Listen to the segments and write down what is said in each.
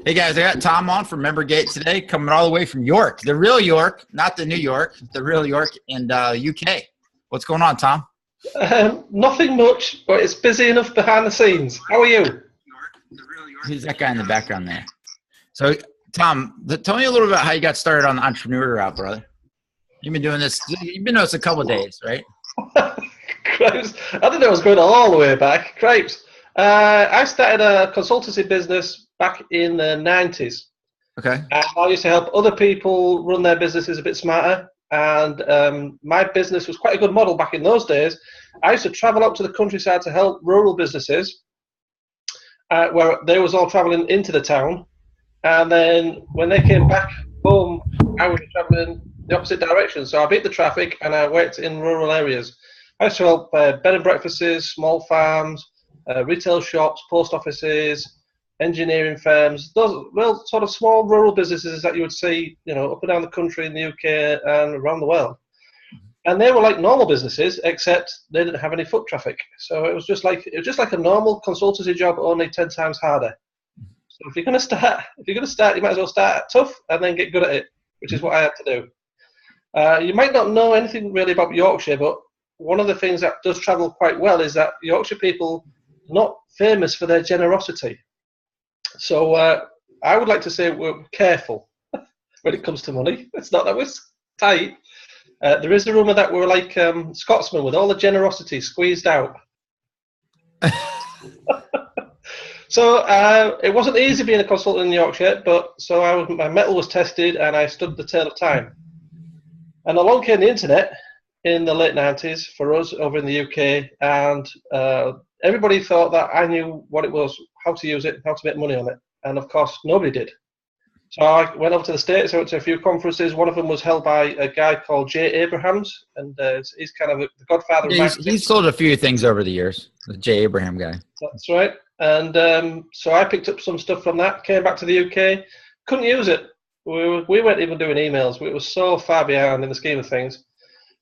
Hey guys, I got Tom on from MemberGate today, coming all the way from York, the real York, not the New York, the real York in UK. What's going on, Tom? Nothing much, but it's busy enough behind the scenes. How are you? Who's that guy in the background there? So, Tom, tell me a little bit about how you got started on the entrepreneur route, brother. You've been doing this. You've been doing this a couple of days, right? Cripes. I didn't know I was going all the way back. Cripes. I started a consultancy business back in the 90s. Okay. And I used to help other people run their businesses a bit smarter. And my business was quite a good model back in those days. I used to travel out to the countryside to help rural businesses where they was all traveling into the town. And then when they came back home, I was traveling the opposite direction. So I beat the traffic and I worked in rural areas. I used to help bed and breakfasts, small farms, retail shops, post offices, engineering firms, those real sort of small rural businesses that you would see, up and down the country in the UK and around the world. And they were like normal businesses, except they didn't have any foot traffic. So it was just like a normal consultancy job, only 10 times harder. So if you're going to start, you might as well start tough and then get good at it, which is what I had to do. You might not know anything really about Yorkshire, but one of the things that does travel quite well is that Yorkshire people are not famous for their generosity. So I would like to say we're careful when it comes to money. It's not that we're tight. There is a rumour that we're like Scotsmen with all the generosity squeezed out. So it wasn't easy being a consultant in Yorkshire, but my mettle was tested and I stood the test of time. And along came the internet in the late 90s for us over in the UK, and everybody thought that I knew what it was, how to use it, how to make money on it. And of course, nobody did. So I went over to the States, I went to a few conferences. One of them was held by a guy called Jay Abrahams, and he's kind of the godfather of marketing. He's sold a few things over the years, the Jay Abraham guy. That's right. And so I picked up some stuff from that, came back to the UK, couldn't use it. We weren't even doing emails. We were so far behind in the scheme of things.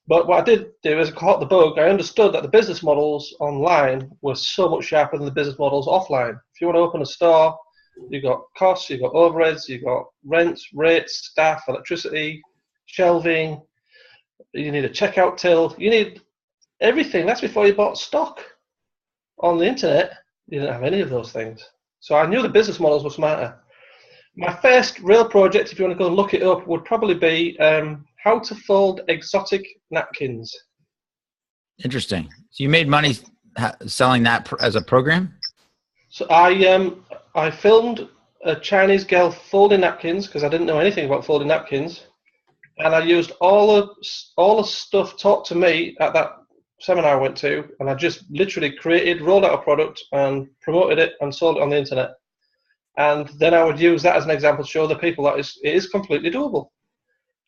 But what I did do is I caught the bug. I understood that the business models online were so much sharper than the business models offline. If you want to open a store, you've got costs, you've got overheads, you've got rents, rates, staff, electricity, shelving. You need a checkout till. You need everything. That's before you bought stock. On the internet, you didn't have any of those things. So I knew the business models were smarter. My first real project, if you want to go and look it up, would probably be how to fold exotic napkins. Interesting. So you made money selling that as a program? So I filmed a Chinese girl folding napkins because I didn't know anything about folding napkins, and I used all the stuff taught to me at that seminar I went to, and I just literally rolled out a product and promoted it and sold it on the internet. And then I would use that as an example to show the people that it is completely doable.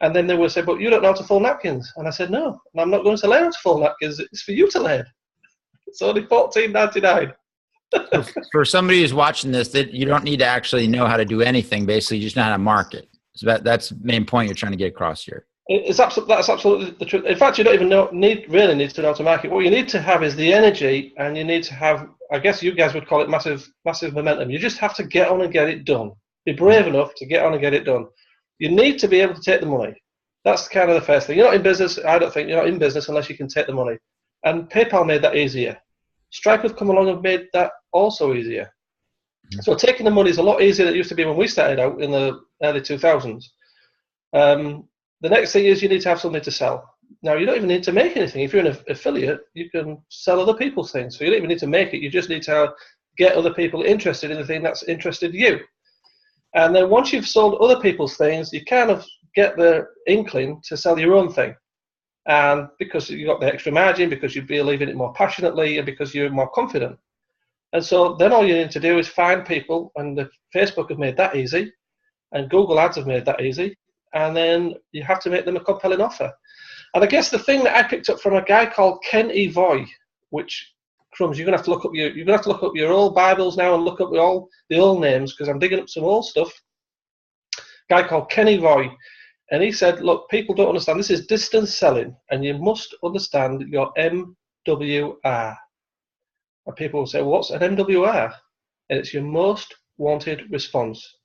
And then they would say, but you don't know how to fold napkins. And I said, no, and I'm not going to learn how to fold napkins. It's for you to learn. It's only $14.99. For somebody who's watching this, that you don't need to actually know how to do anything. Basically, you just know how to market. So that's the main point you're trying to get across here. That's absolutely the truth. In fact, you don't even really need to know how to market. What you need to have is the energy, and you need to have, I guess you guys would call it massive momentum. You just have to get on and get it done. Be brave enough to get on and get it done. You need to be able to take the money. That's kind of the first thing. You're not in business. I don't think you're not in business unless you can take the money. And PayPal made that easier. Stripe have come along and made that also easier. So taking the money is a lot easier than it used to be when we started out in the early 2000s. The next thing is you need to have something to sell. Now, you don't even need to make anything. If you're an affiliate, you can sell other people's things. So you don't even need to make it. You just need to get other people interested in the thing that's interested you. And then once you've sold other people's things, you kind of get the inkling to sell your own thing. And because you got the extra margin, because you believe in it more passionately, and because you're more confident. And so then all you need to do is find people, and Facebook have made that easy, and Google Ads have made that easy. And then you have to make them a compelling offer. And I guess the thing that I picked up from a guy called Ken Evoy, which crumbs, you're gonna have to look up your old Bibles now and look up all the old names, because I'm digging up some old stuff. A guy called Ken Evoy, and he said, look, people don't understand. This is distance selling, and you must understand your MWR. And people will say, what's an MWR? And it's your most wanted response.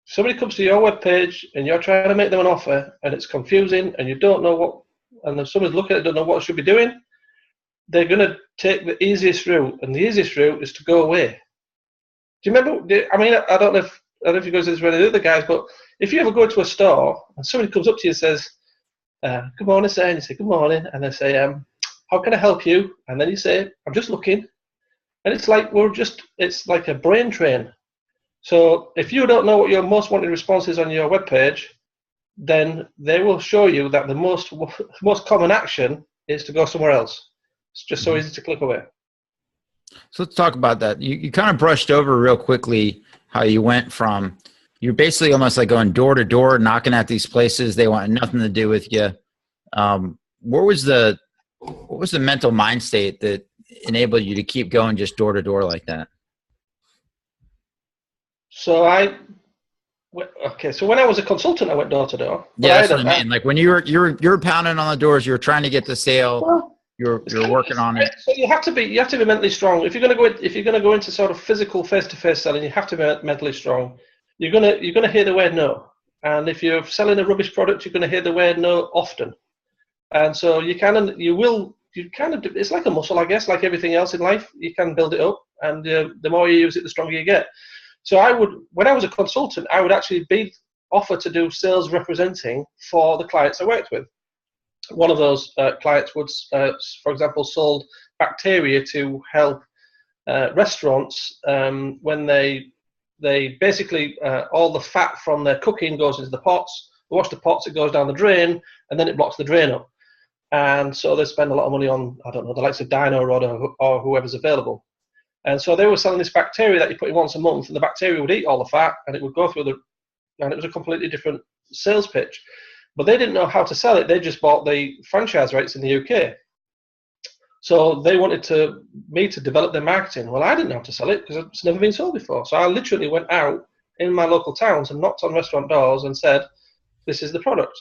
somebody comes to your webpage and you're trying to make them an offer and it's confusing and you don't know what, and if somebody's looking at it, don't know what they should be doing, they're going to take the easiest route, and the easiest route is to go away. Do you remember? I mean, I don't know if you guys do this with any other guys, but if you ever go to a store and somebody comes up to you and says, "Good morning, sir," and you say, "Good morning," and they say, "How can I help you?" And then you say, "I'm just looking," and it's like it's like a brain train. So if you don't know what your most wanted response is on your webpage, then they will show you that the most common action is to go somewhere else. It's just so easy to click away. So let's talk about that. You kind of brushed over real quickly how you went from, you're basically almost like going door to door, knocking at these places. They want nothing to do with you. What was the mental mind state that enabled you to keep going just door to door like that? So when I was a consultant, I went door to door. Yeah, that's what I mean. Like when you're pounding on the doors, you're trying to get the sale. Well, you're working on it. So you have to be mentally strong. If you're going to go into sort of physical face-to-face selling, you have to be mentally strong. You're gonna hear the word no, and if you're selling a rubbish product, you're gonna hear the word no often. And so it's like a muscle, I guess, like everything else in life. You can build it up, and the more you use it, the stronger you get. So when I was a consultant, I would actually be offered to do sales representing for the clients I worked with. One of those clients would, for example, sold bacteria to help restaurants when they basically, all the fat from their cooking goes into the pots. They wash the pots, it goes down the drain, and then it blocks the drain up. And so they spend a lot of money on, I don't know, the likes of Dino or whoever's available. And so they were selling this bacteria that you put in once a month, and the bacteria would eat all the fat, and it would go through and it was a completely different sales pitch. But they didn't know how to sell it. They just bought the franchise rights in the UK. So they wanted me to develop their marketing. Well, I didn't know how to sell it because it's never been sold before. So I literally went out in my local towns and knocked on restaurant doors and said, "This is the product."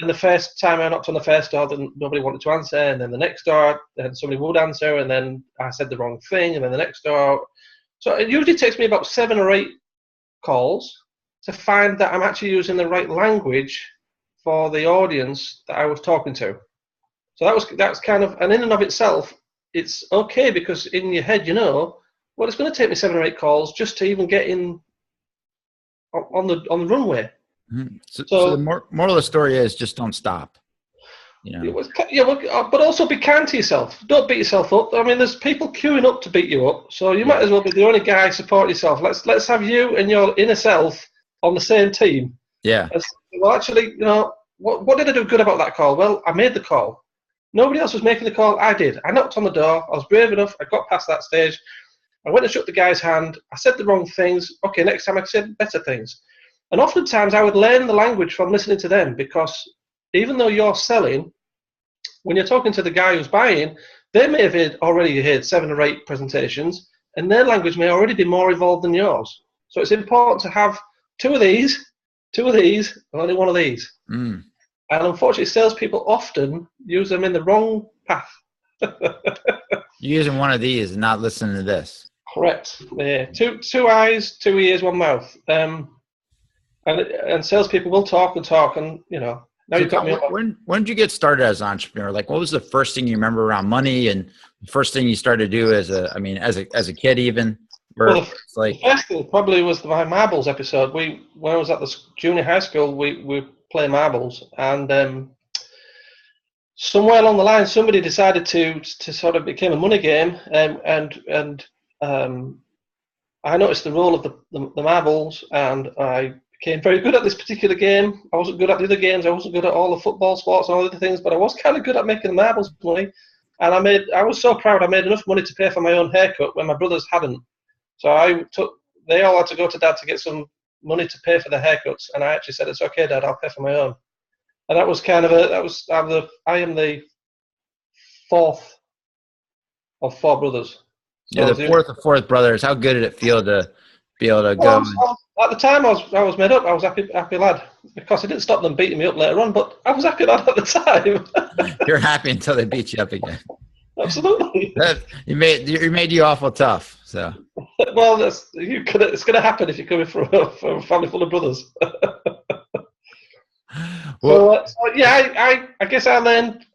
And the first time I knocked on the first door, then nobody wanted to answer. And then the next door, then somebody would answer. And then I said the wrong thing. And then the next door. So it usually takes me about 7 or 8 calls to find that I'm actually using the right language for the audience that I was talking to. So that's kind of, and in and of itself, it's okay because in your head, well, it's going to take me 7 or 8 calls just to even get in on the runway. Mm-hmm. So the moral of the story is just don't stop. But also be kind to yourself. Don't beat yourself up. I mean, there's people queuing up to beat you up, so you might as well be the only guy supporting yourself. Let's have you and your inner self on the same team. Yeah. Well, actually, what did I do good about that call? Well, I made the call. Nobody else was making the call. I did. I knocked on the door. I was brave enough. I got past that stage. I went and shook the guy's hand. I said the wrong things. Okay, next time I said better things. And oftentimes I would learn the language from listening to them, because even though you're selling, when you're talking to the guy who's buying, they may have already heard 7 or 8 presentations, and their language may already be more evolved than yours. So it's important to have 2 of these, and only 1 of these. Mm. And unfortunately, salespeople often use them in the wrong path. You're using 1 of these and not listening to this. Correct. Yeah. 2 eyes, 2 ears, 1 mouth. And salespeople will talk, and now so you've got me. When did you get started as an entrepreneur? Like, what was the first thing you remember around money, and the first thing you started to do as a kid even? Well, the first thing probably was my marbles episode. When I was at the junior high school, we play marbles, and somewhere along the line, somebody decided to sort of became a money game, and I noticed the role of the marbles, and I became very good at this particular game. I wasn't good at the other games. I wasn't good at all the football sports and all the other things, but I was kind of good at making the marbles money. And I was so proud I made enough money to pay for my own haircut when my brothers hadn't. So they all had to go to Dad to get some money to pay for their haircuts, and I actually said, "It's okay, Dad, I'll pay for my own." And that was kind of I am the 4th of 4 brothers. So yeah, the fourth brothers. How good did it feel to be able to go? At the time, I was made up. I was happy lad. Because it didn't stop them beating me up later on, but I was happy lad at the time. You're happy until they beat you up again. Absolutely. You made you awful tough. So, Well, it's going to happen if you're coming from a family full of brothers. well, Yeah, I guess I learned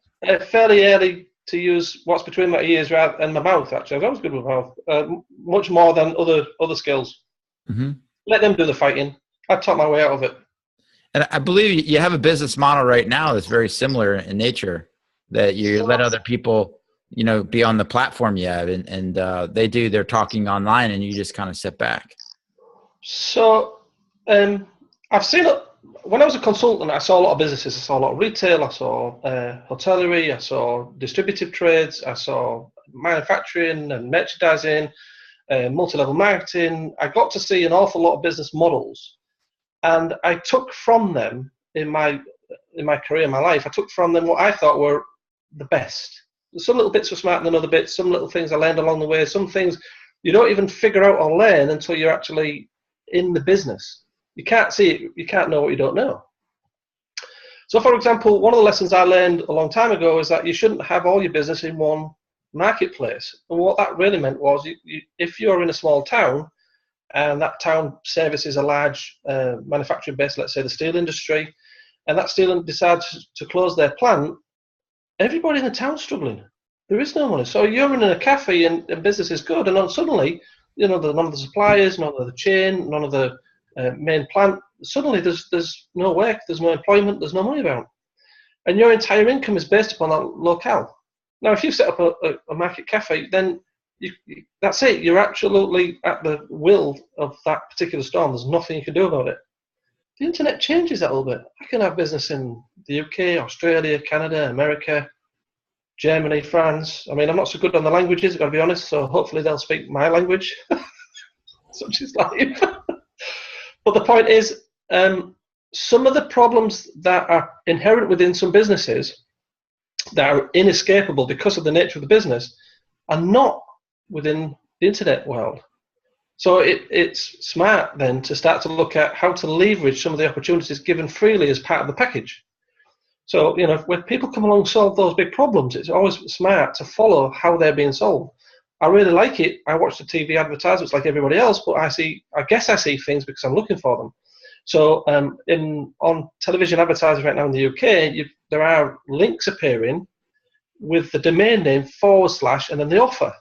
fairly early to use what's between my ears rather and my mouth. Actually, I was always good with my mouth, much more than other skills. mhm. Let them do the fighting. I taught my way out of it. And I believe you have a business model right now that's very similar in nature, that you let other people, be on the platform you have, and they do their talking online, and you just kind of sit back. So, I've seen it when I was a consultant. I saw a lot of businesses. I saw a lot of retail. I saw hotellery. I saw distributive trades. I saw manufacturing and merchandising, multi-level marketing. I got to see an awful lot of business models, and I took from them in my career, my life. I took from them what I thought were the best. Some little bits were smarter than other bits. Some little things I learned along the way. Some things you don't even figure out or learn until you're actually in the business. You can't see it. You can't know what you don't know. So, for example, one of the lessons I learned a long time ago is that you shouldn't have all your business in one marketplace. And what that really meant was, if you're in a small town and that town services a large manufacturing base, let's say the steel industry, and that steel decides to close their plant, everybody in the town's struggling. There is no money. So you're in a cafe and business is good, and then suddenly, none of the suppliers, none of the chain, none of the main plant, suddenly there's no work, there's no employment, there's no money about. And your entire income is based upon that locale. Now, if you set up a market cafe, then that's it. You're absolutely at the will of that particular store. There's nothing you can do about it. The internet changes that a little bit. I can have business in the UK, Australia, Canada, America, Germany, France. I mean, I'm not so good on the languages, I've got to be honest, so hopefully they'll speak my language, such is life. But the point is, some of the problems that are inherent within some businesses that are inescapable because of the nature of the business are not within the internet world. So it's smart then to start to look at how to leverage some of the opportunities given freely as part of the package. So, when people come along and solve those big problems, it's always smart to follow how they're being solved. I really like it. I watch the TV advertisements like everybody else, but I guess I see things because I'm looking for them. So on television advertising right now in the UK, there are links appearing with the domain name / and then the offer.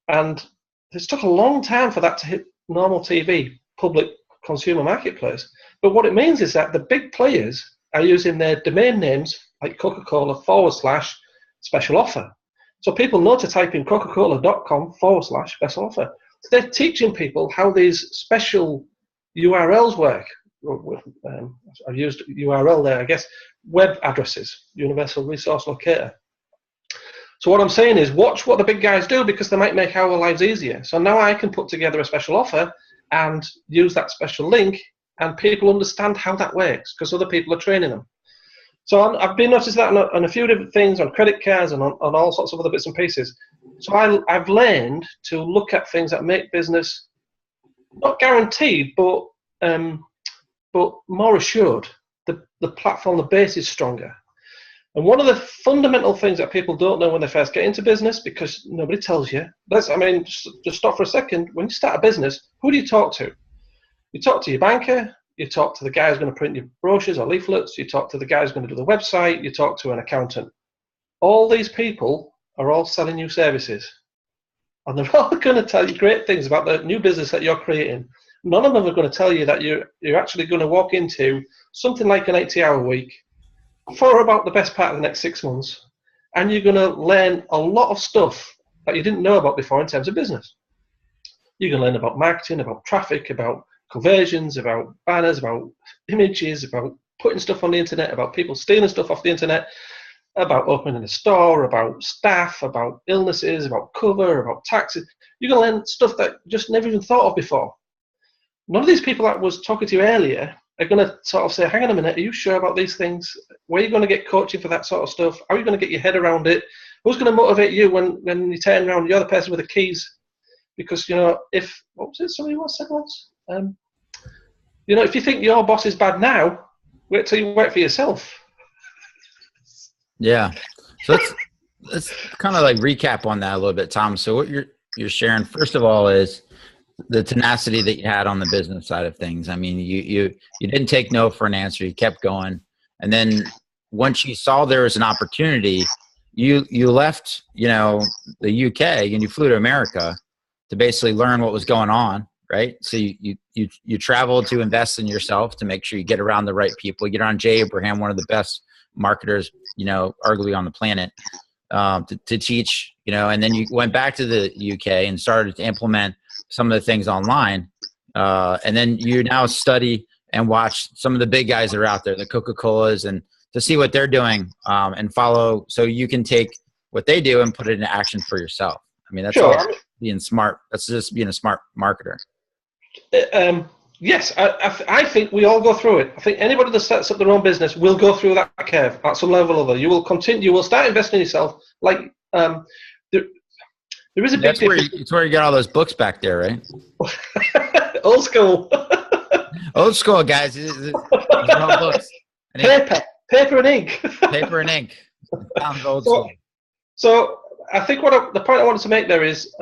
And it's took a long time for that to hit normal TV, public consumer marketplace. But what it means is that the big players are using their domain names like Coca-Cola / special offer. So people know to type in coca-cola.com / special offer. So they're teaching people how these special URLs work. I've used URL there, I guess. Web addresses, Universal Resource Locator. So what I'm saying is, watch what the big guys do because they might make our lives easier. So now I can put together a special offer and use that special link, and people understand how that works because other people are training them. So I've been noticing that on a few different things, on credit cards and on all sorts of other bits and pieces. So I've learned to look at things that make business not guaranteed, but more assured. The platform, the base is stronger. And one of the fundamental things that people don't know when they first get into business, because nobody tells you, just stop for a second. When you start a business, who do you talk to? You talk to your banker, you talk to the guy who's going to print your brochures or leaflets, you talk to the guy who's going to do the website, you talk to an accountant. All these people are all selling you services. And they're all going to tell you great things about the new business that you're creating. None of them are going to tell you that you're actually going to walk into something like an 80-hour week for about the best part of the next 6 months, and you're going to learn a lot of stuff that you didn't know about before in terms of business. You're going to learn about marketing, about traffic, about conversions, about banners, about images, about putting stuff on the internet, about people stealing stuff off the internet, about opening a store, about staff, about illnesses, about cover, about taxes. You're going to learn stuff that you just never even thought of before. None of these people that was talking to you earlier are going to sort of say, hang on a minute, are you sure about these things? Where are you going to get coaching for that sort of stuff? How are you going to get your head around it? Who's going to motivate you when you turn around, you're the person with the keys? Because, what was it somebody once said once? If you think your boss is bad now, wait till you work for yourself. Yeah. So let's kind of like recap on that a little bit, Tom. So you're sharing, first of all, is the tenacity that you had on the business side of things. I mean, you didn't take no for an answer. You kept going. And then once you saw there was an opportunity, you left, the UK and you flew to America to basically learn what was going on. Right. So you traveled to invest in yourself, to make sure you get around the right people. You get on Jay Abraham, one of the best marketers, arguably on the planet, to teach, and then you went back to the UK and started to implement some of the things online. And then you now study and watch some of the big guys that are out there, the Coca-Colas, and to see what they're doing, and follow, so you can take what they do and put it into action for yourself. I mean, that's Sure. all being smart. That's just being a smart marketer. Yes, I think we all go through it. I think anybody that sets up their own business will go through that curve at some level or other. You will continue. You will start investing in yourself. Like there is a big difference. It's where you got all those books back there, right? Old school. Old school, guys. These are all books. Paper and ink. Paper and ink. Sounds old school. So I think the point I wanted to make there is,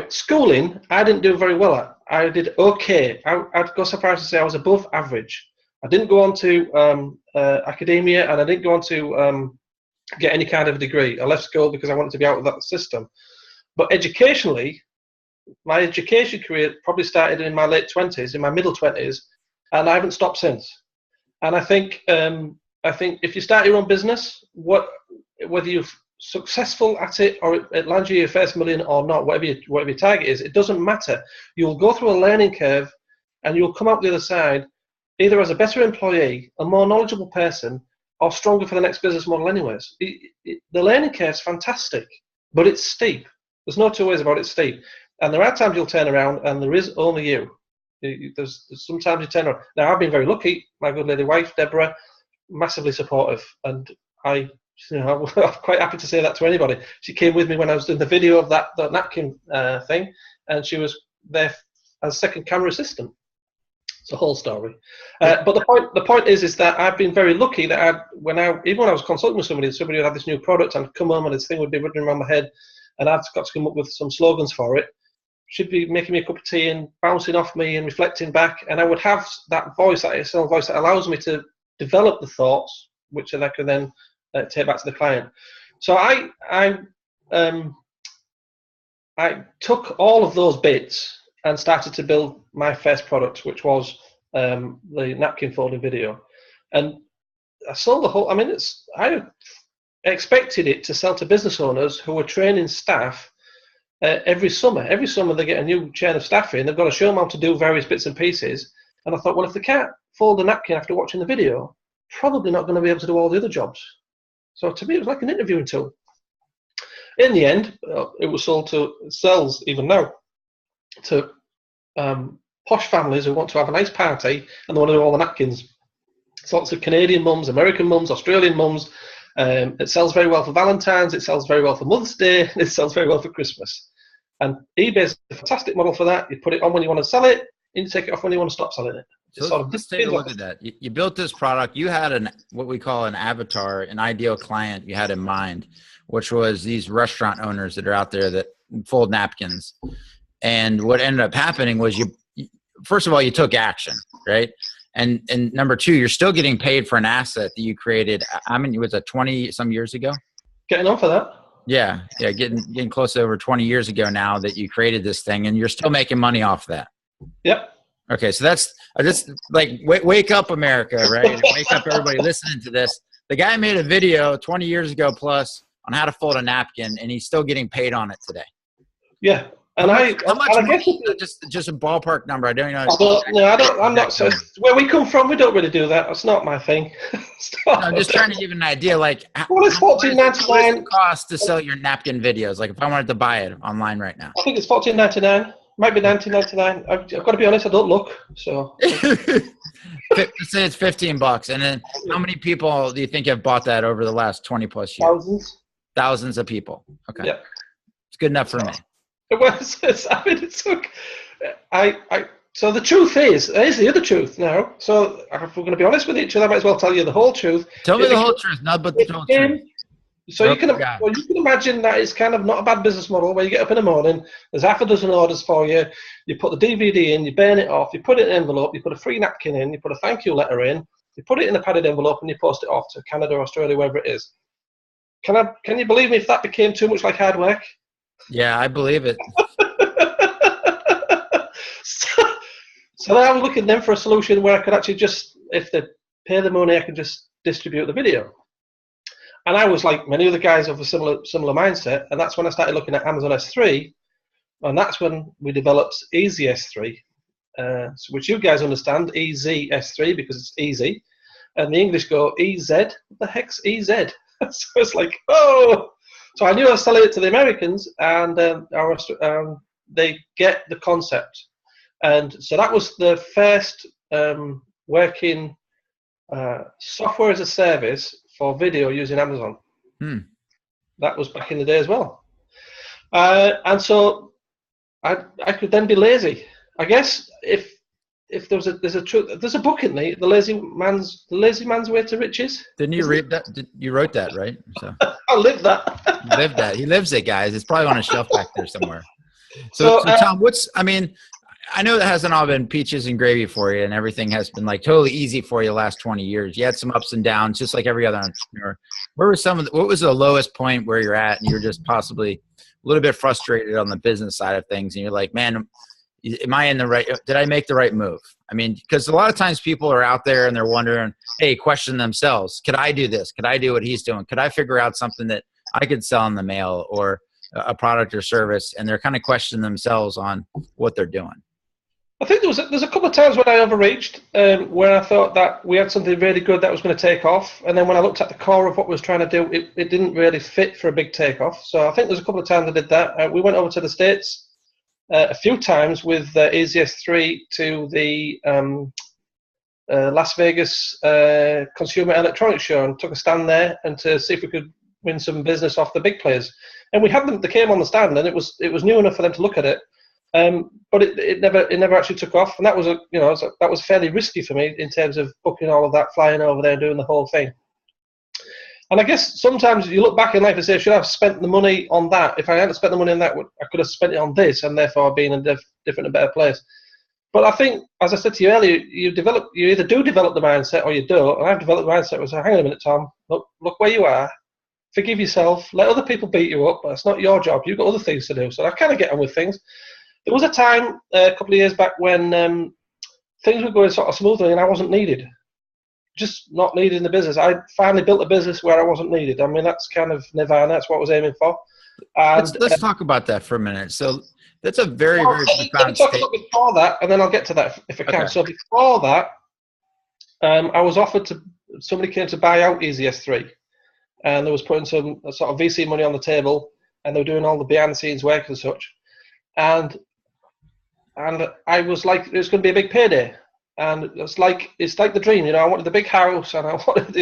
schooling, I didn't do very well at. I did okay. I'd go so far as to say I was above average. I didn't go on to academia, and I didn't go on to get any kind of degree. I left school because I wanted to be out of that system. But educationally, my education career probably started in my late 20s, in my middle 20s, and I haven't stopped since. And I think if you start your own business, whether you're successful at it or it lands you your first million or not, whatever your target is, it doesn't matter. You'll go through a learning curve, and you'll come out the other side either as a better employee, a more knowledgeable person, or stronger for the next business model anyways. The learning curve is fantastic, but it's steep. There's no two ways about it, it's steep. And there are times you'll turn around, and there is only you. There's sometimes you turn around. Now, I've been very lucky. My good lady wife, Deborah, massively supportive, and I'm quite happy to say that to anybody. She came with me when I was doing the video of that napkin thing, and she was there as second camera assistant. It's a whole story. But the point is that I've been very lucky that even when I was consulting with somebody who had this new product, and come home and this thing would be running around my head, and I've got to come up with some slogans for it. She'd be making me a cup of tea and bouncing off me and reflecting back, and I would have that voice, that external voice that allows me to develop the thoughts, which I can then take back to the client. So I took all of those bits and started to build my first product, which was the napkin folding video, and I sold the whole. I mean, I expected it to sell to business owners who were training staff. Every summer they get a new chain of staff in. They've got to show them how to do various bits and pieces. And I thought, well, if they can't fold a napkin after watching the video, probably not going to be able to do all the other jobs. So to me, it was like an interviewing tool. In the end, it sells even now to posh families who want to have a nice party and they want to do all the napkins. It's lots of Canadian mums, American mums, Australian mums. It sells very well for Valentine's. It sells very well for Mother's Day. It sells very well for Christmas. And eBay's a fantastic model for that. You put it on when you want to sell it, and you take it off when you want to stop selling it. So let's take a look at that. You built this product. You had what we call an avatar, an ideal client you had in mind, which was these restaurant owners that are out there that fold napkins. And what ended up happening was first of all, you took action, right? And number two, you're still getting paid for an asset that you created. I mean, was it 20 some years ago? Getting on for that. Yeah. Getting close to over 20 years ago now that you created this thing, and you're still making money off that. Yep. Okay, so that's just like wake up, America, right? Wake up, everybody listening to this. The guy made a video 20 years ago plus on how to fold a napkin, and he's still getting paid on it today. Yeah. And how much money? Just a ballpark number. I don't know. I'm not. So where we come from, we don't really do that. That's not my thing. I'm just trying to give an idea. Like, what is $14.99 cost to sell your napkin videos? Like, if I wanted to buy it online right now, I think it's $14.99. Might be $19.99. I've got to be honest. I don't look. So let's say it's $15, and then how many people do you think have bought that over the last 20 plus years? Thousands of people. Okay, yeah, it's good enough for me. It was. I mean, it took. So the truth is, here's the other truth now. So if we're going to be honest with each other, I might as well tell you the whole truth. Tell me the whole truth, not but the whole truth. So you can imagine that it's kind of not a bad business model where you get up in the morning, there's half a dozen orders for you, you put the DVD in, you burn it off, you put it in an envelope, you put a free napkin in, you put a thank you letter in, you put it in a padded envelope and you post it off to Canada, Australia, wherever it is. Can you believe me if that became too much like hard work? Yeah, I believe it. So then I was looking then for a solution where I could actually just, if they pay the money, I could just distribute the video. And I was like many other guys of a similar mindset, and that's when I started looking at Amazon S3, and that's when we developed Easy S3, which you guys understand, Easy S3 because it's easy, and the English go EZ. What the heck's EZ? So it's like, oh! So I knew I was selling it to the Americans, and they get the concept, and so that was the first working software as a service for video using Amazon. That was back in the day as well, and so I could then be lazy. I guess if there's a book in the lazy man's way to riches. Didn't you read that? You wrote that, right? So I lived that. You lived that. He lives it, guys. It's probably on a shelf back there somewhere. So Tom, I know that hasn't all been peaches and gravy for you, and everything has been like totally easy for you the last 20 years. You had some ups and downs, just like every other entrepreneur. What was the lowest point where you're at, and you're just possibly a little bit frustrated on the business side of things, and you're like, man, am I in the right? Did I make the right move? I mean, because a lot of times people are out there and they're wondering, hey, question themselves: could I do this? Could I do what he's doing? Could I figure out something that I could sell in the mail or a product or service? And they're kind of questioning themselves on what they're doing. I think there's a couple of times when I overreached, where I thought that we had something really good that was going to take off, and then when I looked at the core of what we was trying to do, it didn't really fit for a big takeoff. So I think there's a couple of times I did that. We went over to the States a few times with Easy S3 to the Las Vegas Consumer Electronics Show and took a stand there and to see if we could win some business off the big players. And we had them. They came on the stand, and it was new enough for them to look at it. But it never actually took off, and that was that was fairly risky for me in terms of booking all of that, flying over there, and doing the whole thing. And I guess sometimes you look back in life and say, should I have spent the money on that? If I hadn't spent the money on that, I could have spent it on this, and therefore been in a different and better place. But I think, as I said to you earlier, you either do develop the mindset or you don't. And I've developed the mindset. Was hang on a minute, Tom. Look where you are. Forgive yourself. Let other people beat you up, but it's not your job. You've got other things to do. So I kind of get on with things. There was a time a couple of years back when things were going sort of smoothly and I wasn't needed. Just not needed in the business. I finally built a business where I wasn't needed. I mean, that's kind of nirvana. That's what I was aiming for. And, let's talk about that for a minute. So that's a very profound statement. Before that, and then I'll get to that if I can. Okay. So before that, I was offered somebody came to buy out Easy S3, and they was putting some sort of VC money on the table, and they were doing all the behind the scenes work and such. And I was like, it was going to be a big payday, and it's like the dream, I wanted the big house, and I wanted,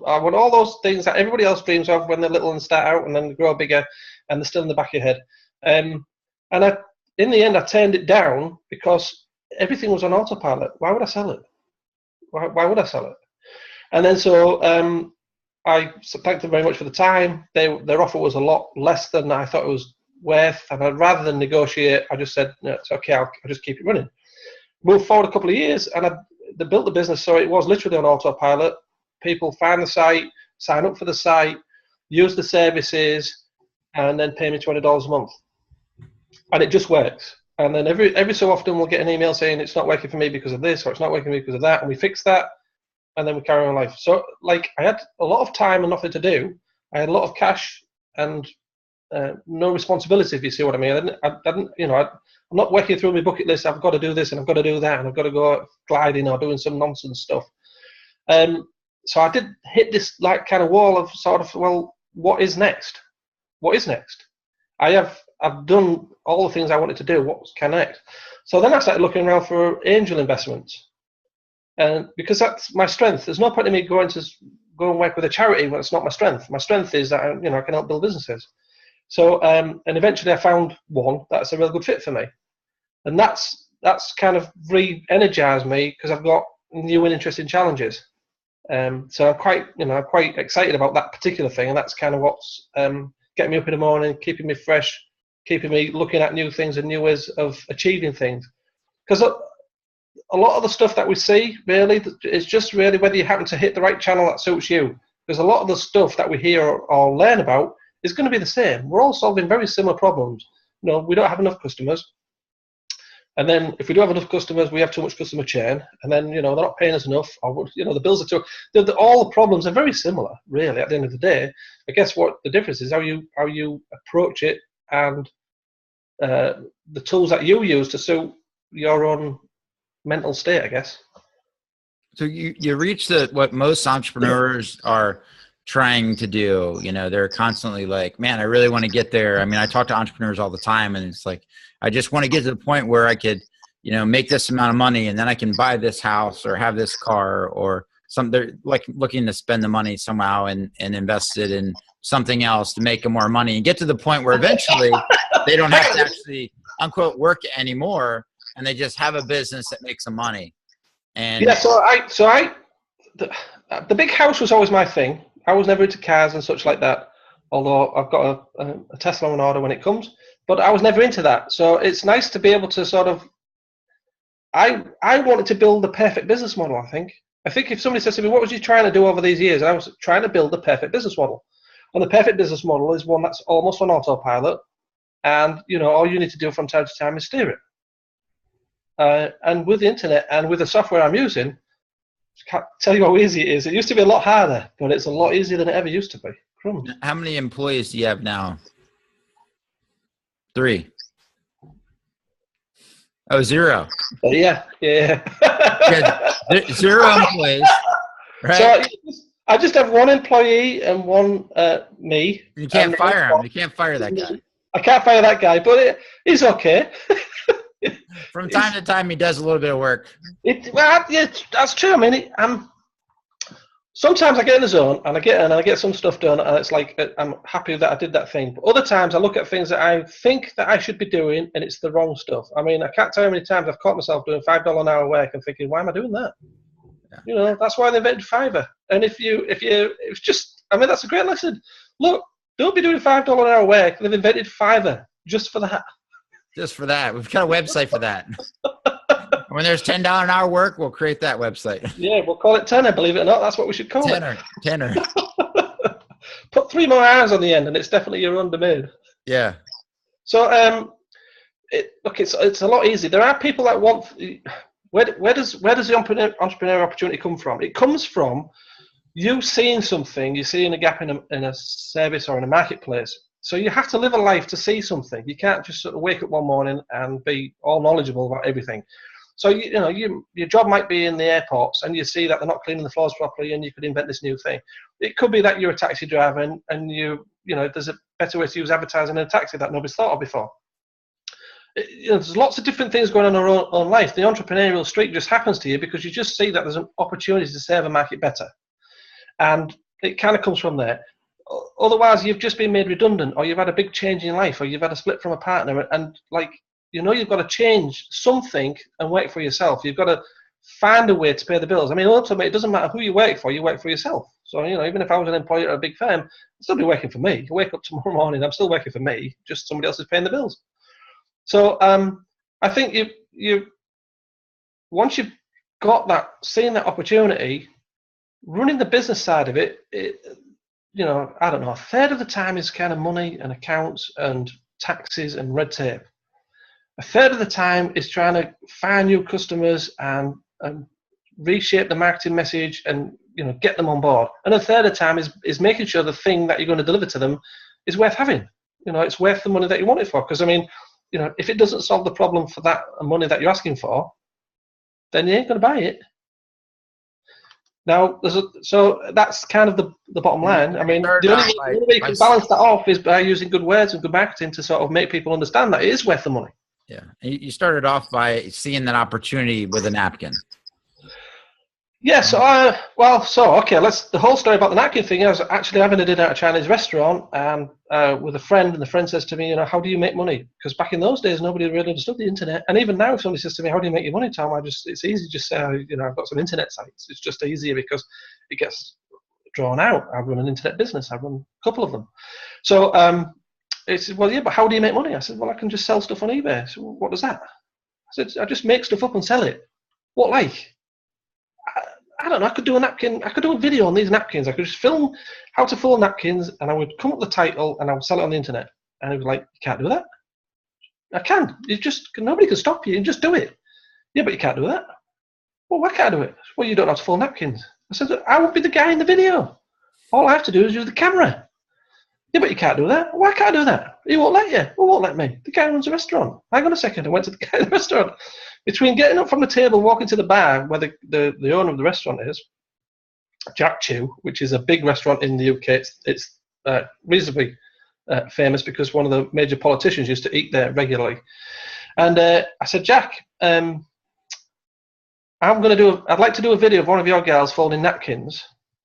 I want all those things that everybody else dreams of when they're little and start out, and then grow bigger, and they're still in the back of your head. And in the end, I turned it down because everything was on autopilot. Why would I sell it? Why would I sell it? And then so I thanked them very much for the time. Their offer was a lot less than I thought it was worth, and rather than negotiate, I just said, no, it's okay, I'll just keep it running. Moved forward a couple of years, and they built the business so it was literally on autopilot. People find the site, sign up for the site, use the services, and then pay me $20 a month. And it just works. And then every so often we'll get an email saying it's not working for me because of this, or it's not working for me because of that, and we fix that, and then we carry on life. So, like, I had a lot of time and nothing to do. I had a lot of cash and no responsibility, if you see what I mean. I'm not working through my bucket list. I've got to do this and I've got to do that and I've got to go gliding or doing some nonsense stuff. So I did hit this like kind of wall of sort of, well, what is next? What is next? I've done all the things I wanted to do. What's next? So then I started looking around for angel investments, and because that's my strength. There's no point in me going and work with a charity when it's not my strength. My strength is that I can help build businesses. So, and eventually I found one that's a real good fit for me. And that's kind of re-energized me because I've got new and interesting challenges. So I'm quite excited about that particular thing, and that's kind of what's getting me up in the morning, keeping me fresh, keeping me looking at new things and new ways of achieving things. Because a lot of the stuff that we see really is just really whether you happen to hit the right channel that suits you. Because a lot of the stuff that we hear or learn about is going to be the same. We're all solving very similar problems. We don't have enough customers. And then if we do have enough customers, we have too much customer churn. And then, they're not paying us enough. Or, the bills are too... all the problems are very similar, really, at the end of the day. I guess what the difference is how you approach it and the tools that you use to suit your own mental state, I guess. So you reach what most entrepreneurs are trying to do. They're constantly like, man, I really want to get there. I mean, I talk to entrepreneurs all the time, and it's like, I just want to get to the point where I could, make this amount of money, and then I can buy this house or have this car or something. They're like looking to spend the money somehow and invest it in something else to make more money and get to the point where eventually they don't have to actually unquote work anymore, and they just have a business that makes them money. And yeah, the big house was always my thing. I was never into cars and such like that, although I've got a Tesla on order when it comes, but I was never into that. So it's nice to be able to sort of, I wanted to build the perfect business model, I think. If somebody says to me, what was you trying to do over these years? I was trying to build the perfect business model. And the perfect business model is one that's almost on autopilot. And, all you need to do from time to time is steer it. And with the internet and with the software I'm using, I can't tell you how easy it is. It used to be a lot harder, but it's a lot easier than it ever used to be. Crumbs. How many employees do you have now? 3. Oh, 0. Yeah. 0 employees, right? So I just have one employee and one me. You can't fire him. You can't fire that guy. I can't fire that guy, but he's okay. From time to time, he does a little bit of work. Yeah, that's true. I mean, sometimes I get in the zone and I get some stuff done, and it's like I'm happy that I did that thing. But other times I look at things that I think that I should be doing, and it's the wrong stuff. I mean, I can't tell you how many times I've caught myself doing $5 an hour work and thinking, why am I doing that? Yeah. That's why they invented Fiverr. And it's just, I mean, that's a great lesson. Look, don't be doing $5 an hour work. They've invented Fiverr just for that. Just for that. We've got a website for that. When there's $10 an hour work, we'll create that website. Yeah, we'll call it tenner, believe it or not. That's what we should call it. Tenner. Put 3 more hours on the end, and it's definitely your own domain. Yeah. So, it's a lot easier. There are people that want. Where does the entrepreneur opportunity come from? It comes from you seeing something, you're seeing a gap in a service or in a marketplace. So you have to live a life to see something. You can't just sort of wake up one morning and be all knowledgeable about everything. So your job might be in the airports, and you see that they're not cleaning the floors properly, and you could invent this new thing. It could be that you're a taxi driver, and there's a better way to use advertising in a taxi that nobody's thought of before. There's lots of different things going on in our own life. The entrepreneurial streak just happens to you because you just see that there's an opportunity to serve a market better, and it kind of comes from there. Otherwise, you've just been made redundant, or you've had a big change in life, or you've had a split from a partner, and you've got to change something and work for yourself. You've got to find a way to pay the bills. I mean, ultimately, it doesn't matter who you work for yourself. So, even if I was an employee at a big firm, I'd still be working for me. I wake up tomorrow morning, I'm still working for me, just somebody else is paying the bills. So, I think you once you've got that, seeing that opportunity, running the business side of it, I don't know, a third of the time is kind of money and accounts and taxes and red tape. A third of the time is trying to find new customers and reshape the marketing message and get them on board. And a third of the time is making sure the thing that you're going to deliver to them is worth having. It's worth the money that you want it for. Because I mean, if it doesn't solve the problem for that money that you're asking for, then you ain't going to buy it. Now, so that's kind of the bottom line. I mean, the only way you can balance that off is by using good words and good marketing to sort of make people understand that it is worth the money. Yeah. You started off by seeing that opportunity with a napkin. Yeah, so okay. The whole story about the napkin thing. I was actually having a dinner at a Chinese restaurant and with a friend, and the friend says to me, how do you make money? Because back in those days, nobody really understood the internet. And even now, if somebody says to me, how do you make your money, Tom? It's easy to just say, I've got some internet sites. It's just easier because it gets drawn out. I run an internet business. I run a couple of them. So he said, well, yeah, but how do you make money? I said, well, I can just sell stuff on eBay. So what does that? I said, I just make stuff up and sell it. What like? I don't know, I could do a napkin, I could do a video on these napkins. I could just film how to fold napkins and I would come up with the title and I would sell it on the internet. And he was like, you can't do that. I can. Nobody can stop you. You just do it. Yeah, but you can't do that. Well, why can't I do it? Well, you don't know how to fold napkins. I said, I would be the guy in the video. All I have to do is use the camera. Yeah, but you can't do that. Why can't I do that? He won't let you. Well, won't let me. The guy runs a restaurant. Hang on a second. I went to the guy in the restaurant. Between getting up from the table, walking to the bar where the owner of the restaurant is, Jack Chew, which is a big restaurant in the UK. It's reasonably famous because one of the major politicians used to eat there regularly. And I said, Jack, I'd like to do a video of one of your girls folding napkins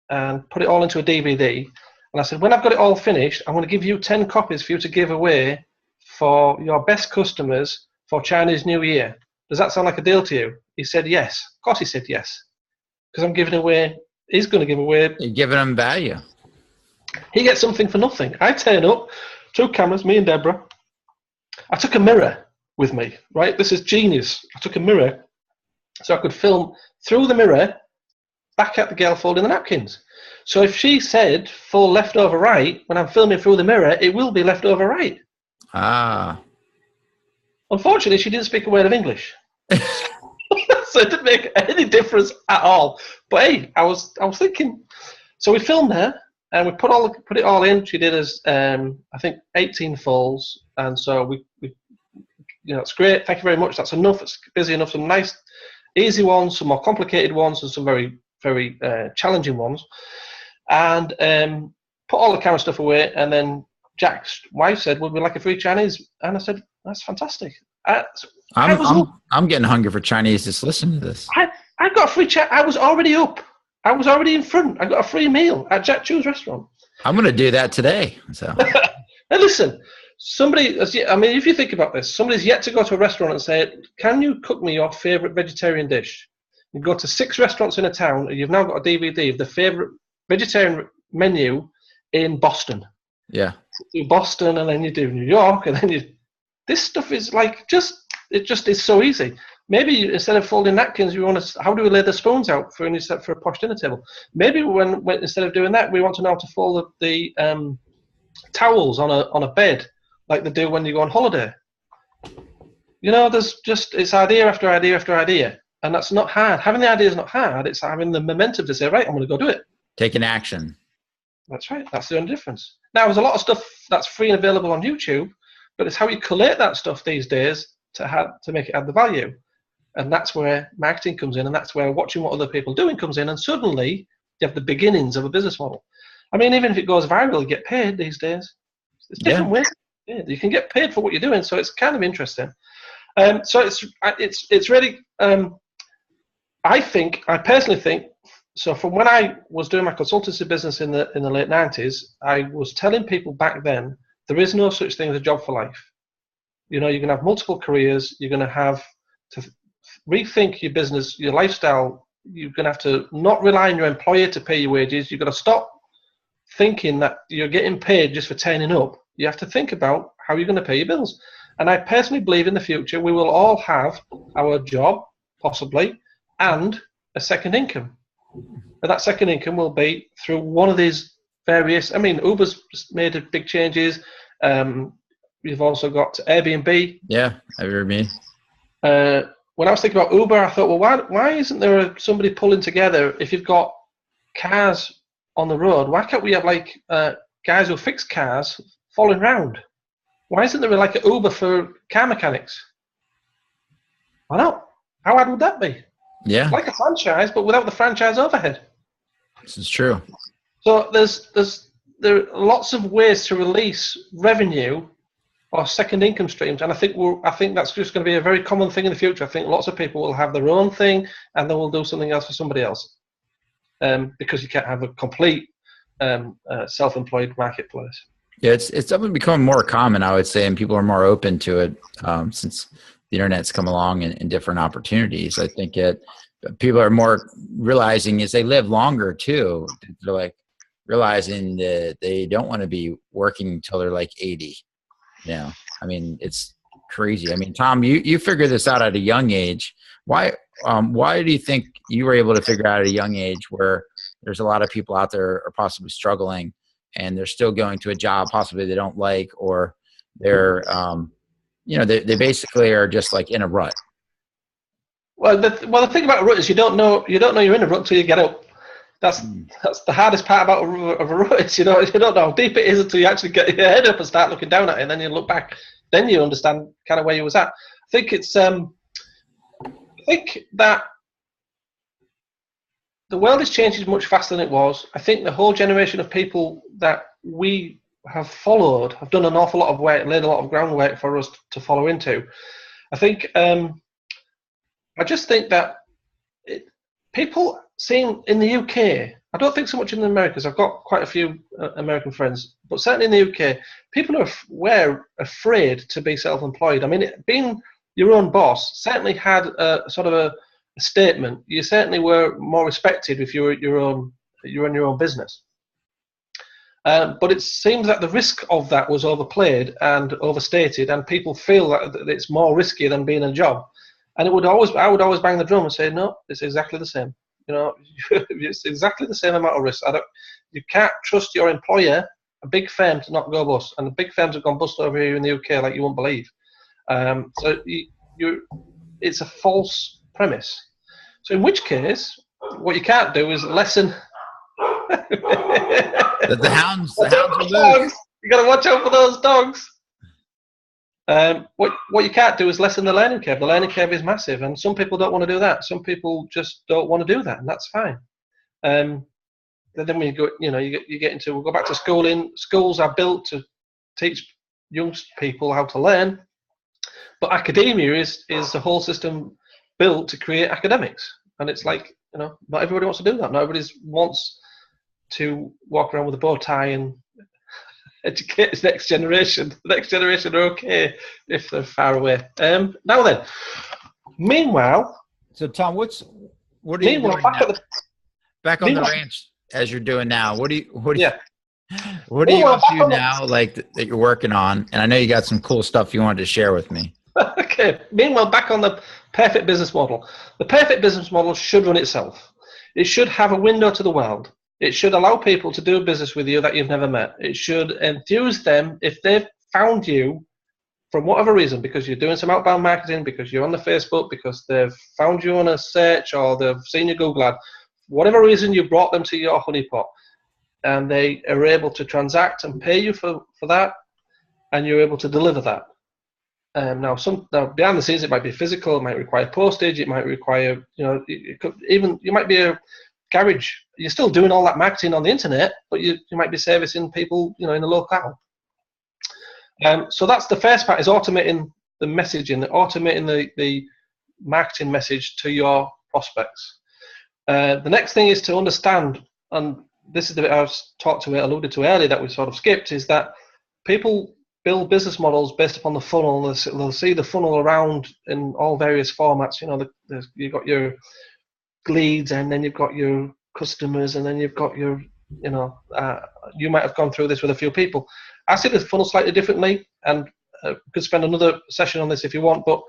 and put it all into a DVD. And I said, when I've got it all finished, I'm going to give you 10 copies for you to give away for your best customers for Chinese New Year. Does that sound like a deal to you? He said yes. Of course he said yes. Because he's going to give away. You're giving him value. He gets something for nothing. I turn up, 2 cameras, me and Deborah. I took a mirror with me, right? This is genius. I took a mirror so I could film through the mirror back at the girl folding the napkins. So if she said fold left over right, when I'm filming through the mirror, it will be left over right. Ah. Unfortunately, she didn't speak a word of English. So it didn't make any difference at all. But hey, I was thinking. So we filmed her and we put it all in. She did us, I think, 18 folds, and so we it's great. Thank you very much. That's enough. It's busy enough. Some nice, easy ones, some more complicated ones, and some very, very challenging ones. And put all the camera stuff away. And then Jack's wife said, "Would we like a free Chinese?" And I said, "That's fantastic." I'm getting hungry for Chinese just listening to this. I got a free chat. I was already up. I was already in front. I got a free meal at Jack Chew's restaurant. I'm going to do that today. So, now listen, if you think about this, somebody's yet to go to a restaurant and say, "Can you cook me your favorite vegetarian dish?" You go to 6 restaurants in a town, and you've now got a DVD of the favorite vegetarian menu in Boston. Yeah. You do Boston, and then you do New York, and then this stuff is like it just is so easy. Maybe instead of folding napkins, how do we lay the spoons out for a posh dinner table? Maybe when instead of doing that, we want to know how to fold the towels on a bed like they do when you go on holiday. It's idea after idea after idea, and that's not hard. Having the idea is not hard. It's having the momentum to say, right, I'm going to go do it. Taking action. That's right. That's the only difference. Now, there's a lot of stuff that's free and available on YouTube, but it's how you collate that stuff these days to make it add the value. And that's where marketing comes in, and that's where watching what other people are doing comes in, and suddenly you have the beginnings of a business model. I mean, even if it goes viral, you get paid these days. There's different ways. Yeah, you can get paid for what you're doing, so it's kind of interesting. So it's really, I personally think, so from when I was doing my consultancy business in the late 90s, I was telling people back then, there is no such thing as a job for life. You're going to have multiple careers. You're going to have to rethink your business, your lifestyle. You're going to have to not rely on your employer to pay your wages. You've got to stop thinking that you're getting paid just for turning up. You have to think about how you're going to pay your bills. And I personally believe in the future we will all have our job, possibly, and a second income. And that second income will be through one of these various, Uber's made big changes. We've also got Airbnb. Yeah, I heard me. When I was thinking about Uber, I thought, well, why isn't there somebody pulling together? If you've got cars on the road, why can't we have guys who fix cars following around? Why isn't there like an Uber for car mechanics? Why not? How hard would that be? Yeah, like a franchise, but without the franchise overhead. This is true. So there are lots of ways to release revenue or second income streams, and I think that's just going to be a very common thing in the future. I think lots of people will have their own thing, and then we'll do something else for somebody else. because you can't have a complete self-employed marketplace. Yeah, it's definitely becoming more common, I would say, and people are more open to it since the internet's come along and different opportunities. I think people are more realizing as they live longer too. They're like realizing that they don't want to be working until they're like 80. I mean, it's crazy. I mean, Tom, you figured this out at a young age. Why do you think you were able to figure out at a young age where there's a lot of people out there are possibly struggling and they're still going to a job possibly they don't like, or they're they basically are just like in a rut? Well, the thing about a rut is you don't know you're in a rut until you get up. That's the hardest part about a rut is you don't know how deep it is until you actually get your head up and start looking down at it, and then you look back, then you understand kind of where you was at. I think it's I think that the world is changing much faster than it was. I think the whole generation of people that we have followed have done an awful lot of work, laid a lot of groundwork for us to follow into. I think I just think that people seeing in the UK, I don't think so much in the Americas. I've got quite a few American friends, but certainly in the UK, people were afraid to be self-employed. I mean, being your own boss certainly had a sort of a statement. You certainly were more respected if you were your own business. But it seems that the risk of that was overplayed and overstated, and people feel that it's more risky than being a job. And I would always bang the drum and say, no, it's exactly the same. It's exactly the same amount of risk. You can't trust your employer, a big firm, to not go bust. And the big firms have gone bust over here in the UK like you won't believe. So it's a false premise. So in which case, what you can't do is lessen. The hounds are loose. You got to watch out for those dogs. What you can't do is lessen the learning curve. The learning curve is massive, and some people don't want to do that. Some people just don't want to do that, and that's fine. Then when you go, you get into. We'll go back to schooling. Schools are built to teach young people how to learn, but academia is the whole system built to create academics. And it's like, not everybody wants to do that. Not everybody wants to walk around with a bow tie and educate the next generation. The next generation are okay if they're far away. Now then, meanwhile. So Tom, what are you doing back on the ranch as you're doing now? What are you up to now, like that you're working on? And I know you got some cool stuff you wanted to share with me. Okay. Meanwhile, back on the perfect business model. The perfect business model should run itself. It should have a window to the world. It should allow people to do business with you that you've never met. It should enthuse them if they've found you from whatever reason, because you're doing some outbound marketing, because you're on the Facebook, because they've found you on a search, or they've seen your Google ad. Whatever reason, you brought them to your honeypot, and they are able to transact and pay you for that, and you're able to deliver that. Now behind the scenes, it might be physical, it might require postage, it might require, you might be a garage. You're still doing all that marketing on the internet, but you might be servicing people, in the locale. So that's the first part, is automating the messaging, automating the marketing message to your prospects. The next thing is to understand, and this is the bit I was alluded to earlier that we sort of skipped, is that people build business models based upon the funnel. They'll see the funnel around in all various formats. You've got your leads, and then you've got your customers, and then you've got your, you might have gone through this with a few people. I see the funnel slightly differently, and could spend another session on this if you want, but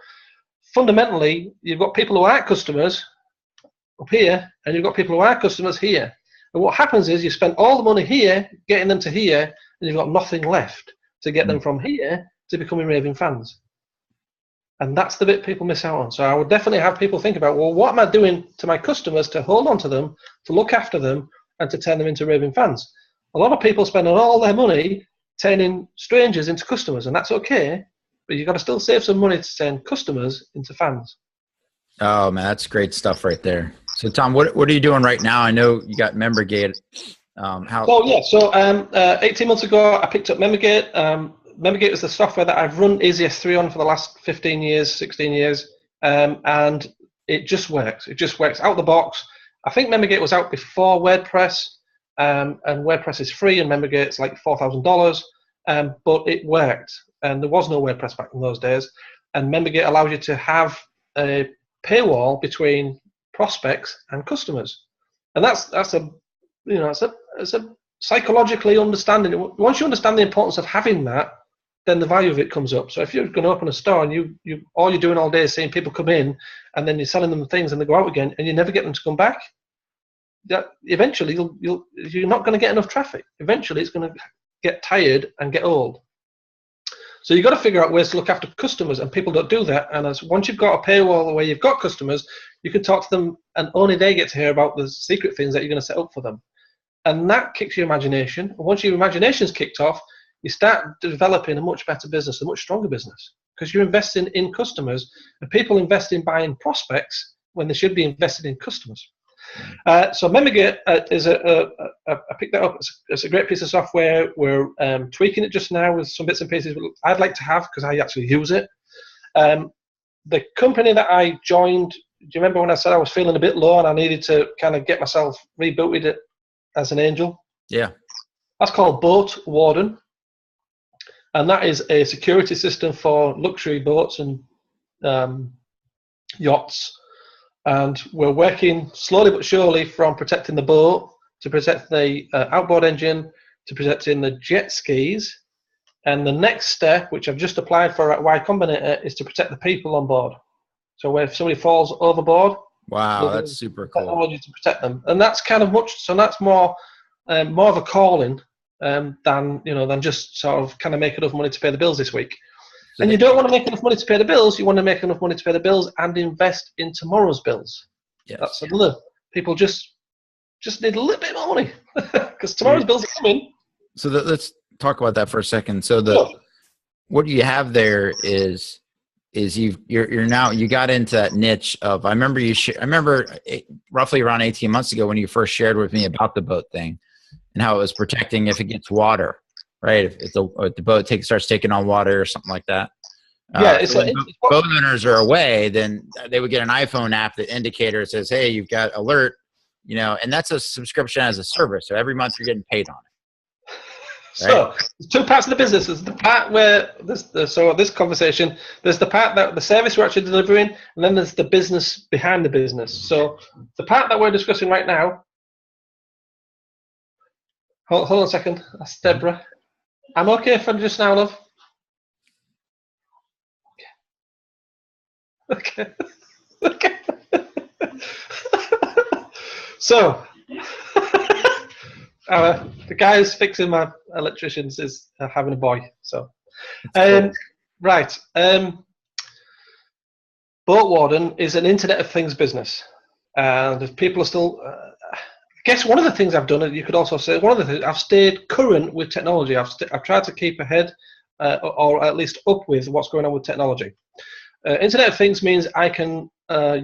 fundamentally, you've got people who aren't customers up here, and you've got people who are customers here. And what happens is you spend all the money here, getting them to here, and you've got nothing left to get them from here to becoming raving fans. And that's the bit people miss out on. So I would definitely have people think about, well, what am I doing to my customers to hold on to them, to look after them, and to turn them into raving fans? A lot of people spend all their money turning strangers into customers, and that's okay, but you've got to still save some money to turn customers into fans. Oh, man, that's great stuff right there. So, Tom, what are you doing right now? I know you got MemberGate. 18 months ago, I picked up MemberGate. MemberGate is the software that I've run EasyS3 on for the last 15 years, 16 years, and it just works. It just works out the box. I think MemberGate was out before WordPress, and WordPress is free, and MemberGate's like $4,000, but it worked, and there was no WordPress back in those days, and MemberGate allows you to have a paywall between prospects and customers, and that's a psychologically understanding. Once you understand the importance of having that, then the value of it comes up. So if you're going to open a store and you all you're doing all day is seeing people come in, and then you're selling them things and they go out again, and you never get them to come back, that eventually you're not going to get enough traffic. Eventually it's going to get tired and get old. So you've got to figure out ways to look after customers, and people don't do that. And once you've got a paywall where you've got customers, you can talk to them, and only they get to hear about the secret things that you're going to set up for them. And that kicks your imagination. And once your imagination's kicked off, you start developing a much better business, a much stronger business, because you're investing in customers, and people invest in buying prospects when they should be invested in customers. So MemberGate is I picked that up. It's a great piece of software. We're tweaking it just now with some bits and pieces I'd like to have, because I actually use it. The company that I joined, do you remember when I said I was feeling a bit low and I needed to kind of get myself rebooted as an angel? Yeah. That's called Boat Warden. And that is a security system for luxury boats and yachts. And we're working slowly but surely from protecting the boat to protect the outboard engine to protecting the jet skis. And the next step, which I've just applied for at Y Combinator, is to protect the people on board. So if somebody falls overboard, wow, that's super cool. Technology to protect them, and that's kind of that's more of a calling than just sort of kind of make enough money to pay the bills this week. So and you don't want to make enough money to pay the bills. You want to make enough money to pay the bills and invest in tomorrow's bills. Yes. That's another. People just need a little bit more money because tomorrow's bills are coming. So let's talk about that for a second. So what you have there is you got into that niche of, I remember roughly around 18 months ago when you first shared with me about the boat thing and how it was protecting if it gets water, right? If the boat starts taking on water or something like that. Yeah, boat owners are away, then they would get an iPhone app that indicator says, "Hey, you've got alert," and that's a subscription as a service. So every month you're getting paid on it. Right? So there's two parts of the business. There's the part where this conversation, there's the part that the service we're actually delivering, and then there's the business behind the business. So the part that we're discussing right now. Hold on a second. That's Deborah. I'm okay for just now, love. Okay. Okay. So, the guy who's fixing my electricians is having a boy. So, right. Boat Warden is an Internet of Things business, and if people are still. I guess one of the things I've done, you could also say, one of the things I've stayed current with technology. I've tried to keep ahead, or at least up with what's going on with technology. Internet of Things means I can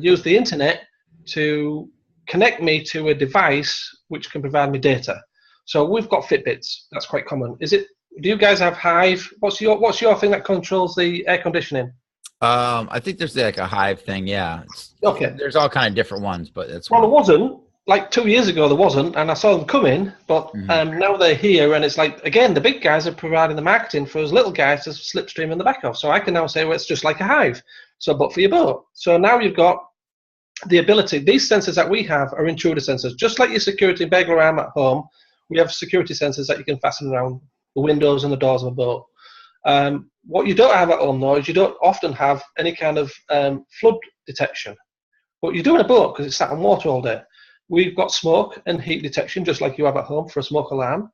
use the internet to connect me to a device which can provide me data. So we've got Fitbits. That's quite common. Do you guys have Hive? What's your thing that controls the air conditioning? I think there's like a Hive thing. Yeah. Okay. There's all kind of different ones, but it's there wasn't. Like 2 years ago, there wasn't, and I saw them come in, but now they're here, and it's like, again, the big guys are providing the marketing for us little guys to slipstream in the back of. So I can now say, well, it's just like a Hive, but for your boat. So now you've got the ability. These sensors that we have are intruder sensors. Just like your security burglar alarm at home, we have security sensors that you can fasten around the windows and the doors of a boat. What you don't have at home, though, is you don't often have any kind of flood detection. What you do in a boat, because it's sat on water all day, we've got smoke and heat detection, just like you have at home for a smoke alarm.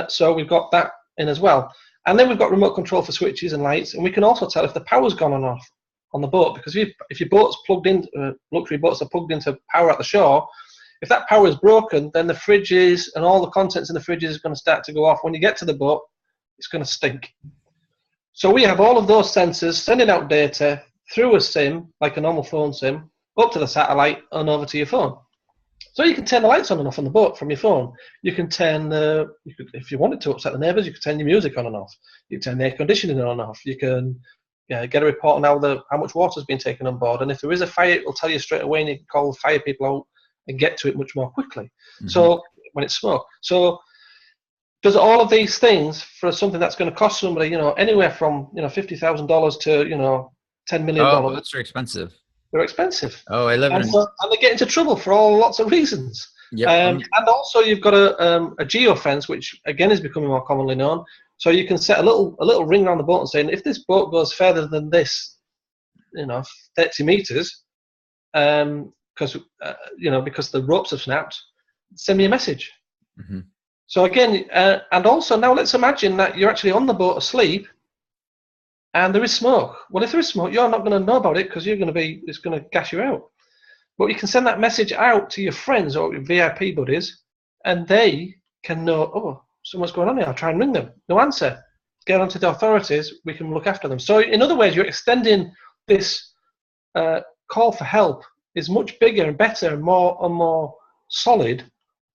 So we've got that in as well. And then we've got remote control for switches and lights, and we can also tell if the power's gone on or off on the boat, because if your boat's plugged in, luxury boats are plugged into power at the shore, if that power is broken, then the fridges and all the contents in the fridges is going to start to go off. When you get to the boat, it's going to stink. So we have all of those sensors sending out data through a SIM, like a normal phone SIM, up to the satellite and over to your phone. So you can turn the lights on and off on the boat from your phone. You can turn, if you wanted to upset the neighbours, you can turn your music on and off. You can turn the air conditioning on and off. You can get a report on how much water has been taken on board. And if there is a fire, it will tell you straight away, and you can call the fire people out and get to it much more quickly. So when it's smoke. So does all of these things for something that's going to cost somebody, you know, anywhere from, you know, $50,000 to, you know, $10 million. Oh, those are expensive. They're expensive. Oh, I live in. And they get into trouble for lots of reasons. Yep. And also you've got a geofence, which again is becoming more commonly known. So you can set a little ring around the boat and saying, if this boat goes further than this, you know, 30 meters, because you know, because the ropes have snapped, send me a message. So again, and also now let's imagine that you're actually on the boat asleep, and there is smoke. Well, if there is smoke, you're not going to know about it because it's going to gas you out. But you can send that message out to your friends or your VIP buddies, and they can know, oh, someone's going on here. I'll try and ring them. No answer. Get onto the authorities. We can look after them. So in other words, you're extending this call for help is much bigger and better and more solid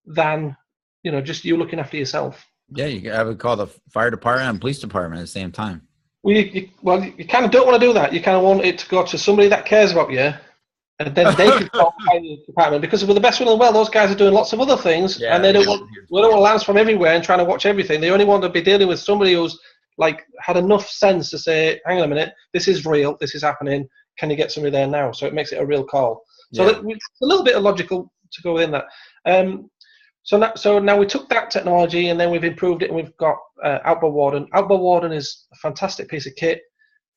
than, you know, just you looking after yourself. Yeah, I would call the fire department and police department at the same time. Well, you kind of don't want to do that. You kind of want it to go to somebody that cares about you, and then they can call the fire department, because with the best will in the world, those guys are doing lots of other things, and they don't want alarms from everywhere and trying to watch everything. They only want to be dealing with somebody who's like had enough sense to say, hang on a minute, this is real, this is happening. Can you get somebody there now? So it makes it a real call. So it's a little bit illogical to go within that. So now we took that technology and then we've improved it, and we've got Outboard Warden. Outboard Warden is a fantastic piece of kit.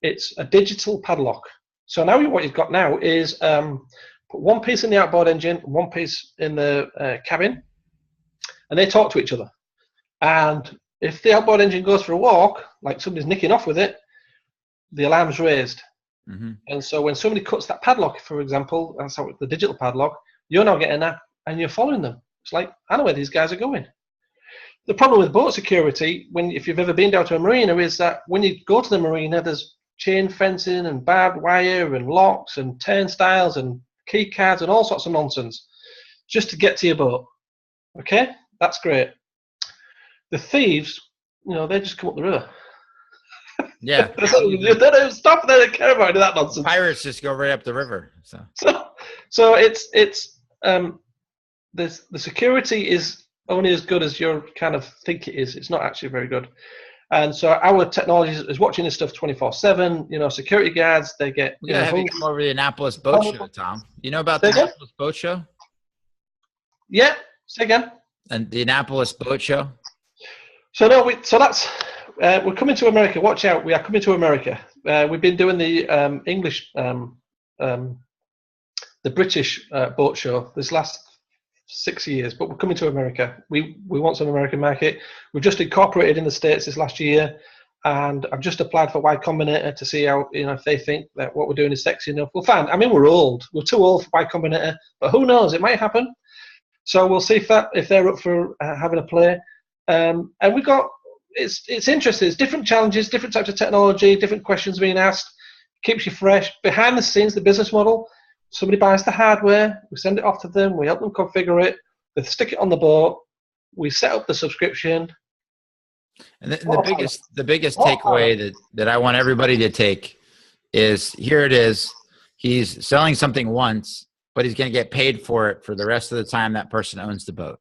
It's a digital padlock. So now what you've got now is put one piece in the outboard engine, one piece in the cabin, and they talk to each other. And if the outboard engine goes for a walk, like somebody's nicking off with it, the alarm's raised. And so when somebody cuts that padlock, for example, that's how the digital padlock, you're now getting that and you're following them. It's like, I know where these guys are going. The problem with boat security, if you've ever been down to a marina, is that when you go to the marina, there's chain fencing and barbed wire and locks and turnstiles and key cards and all sorts of nonsense just to get to your boat. Okay? That's great. The thieves, you know, they just come up the river. Yeah. They don't stop there to care about any of that nonsense. Pirates just go right up the river. So it's the security is only as good as you kind of think it is. It's not actually very good. And so our technology is watching this stuff 24/7. You know, security guards, they get. Yeah, have you come over to the Annapolis Boat Show, Tom? You know about the Annapolis Boat Show? Yeah, say again. And the Annapolis Boat Show? So no, we're coming to America. Watch out, we are coming to America. We've been doing the English, the British boat show this last 6 years, but we're coming to America. We want some American market. We've just incorporated in the States this last year, and I've just applied for Y Combinator to see how, you know, if they think that what we're doing is sexy enough. We'll find. I mean, we're old. We're too old for Y Combinator, but who knows? It might happen. So we'll see if they're up for having a play. And we've got. It's interesting. It's different challenges, different types of technology, different questions being asked. Keeps you fresh. Behind the scenes, the business model. Somebody buys the hardware, we send it off to them, we help them configure it, they stick it on the boat, we set up the subscription. And the biggest takeaway that I want everybody to take is, here it is. He's selling something once, but he's going to get paid for it for the rest of the time that person owns the boat.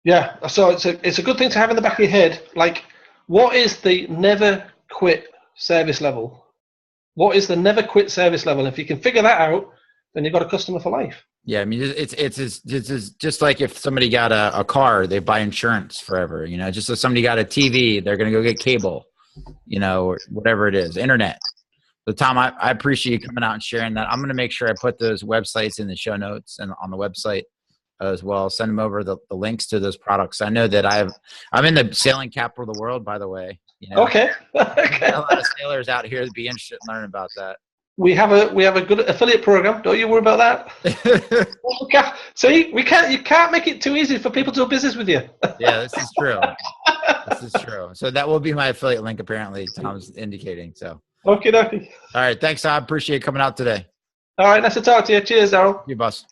Yeah, so it's a good thing to have in the back of your head. Like, what is the never quit service level? What is the never quit service level? If you can figure that out, then you've got a customer for life. Yeah, I mean, it's just like if somebody got a car, they buy insurance forever. You know, just if somebody got a TV, they're going to go get cable, you know, or whatever it is, internet. So, Tom, I appreciate you coming out and sharing that. I'm going to make sure I put those websites in the show notes and on the website as well. Send them over the links to those products. I know that I'm in the sailing capital of the world, by the way. You know, okay. A lot of sailors out here would be interested in learning about that. We have a good affiliate program. Don't you worry about that. See, you can't make it too easy for people to do business with you. Yeah, this is true. This is true. So that will be my affiliate link, apparently, Tom's indicating. So. Okay. All right. Thanks, Tom. Appreciate you coming out today. All right. Nice to talk to you. Cheers, Daryl. You boss.